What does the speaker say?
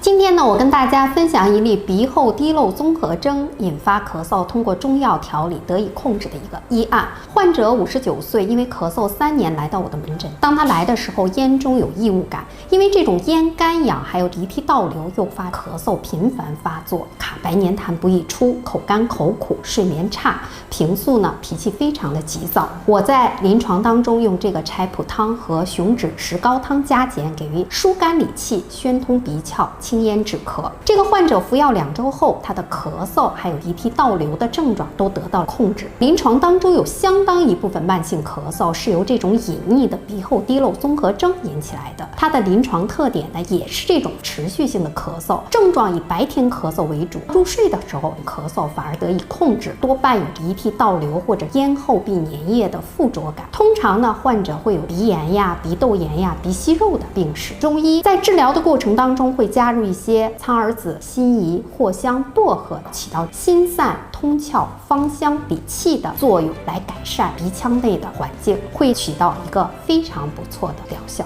今天呢，我跟大家分享一例鼻后滴漏综合征引发咳嗽，通过中药调理得以控制的一个医案。患者59岁，因为咳嗽3年来到我的门诊。当他来的时候，咽中有异物感，因为这种咽干痒还有鼻涕倒流，诱发咳嗽频繁发作，卡白黏痰不易出，口干口苦，睡眠差，平素呢脾气非常的急躁。我在临床当中用这个柴蒲汤和熊脂石膏汤加减，给予疏肝理气、宣通鼻窍、清咽止咳。这个患者服药2周后，他的咳嗽还有鼻涕倒流的症状都得到控制。临床当中有相当一部分慢性咳嗽是由这种隐匿的鼻后滴漏综合征引起来的。它的临床特点呢，也是这种持续性的咳嗽，症状以白天咳嗽为主，入睡的时候咳嗽反而得以控制，多伴有鼻涕倒流或者咽后壁粘液的附着感。通常呢，患者会有鼻炎呀、鼻窦炎呀、鼻息肉的病史。中医在治疗的过程当中会加入一些苍耳子、辛夷、藿香、薄荷，起到心散、通窍、芳香、理气的作用，来改善鼻腔内的环境，会起到一个非常不错的疗效。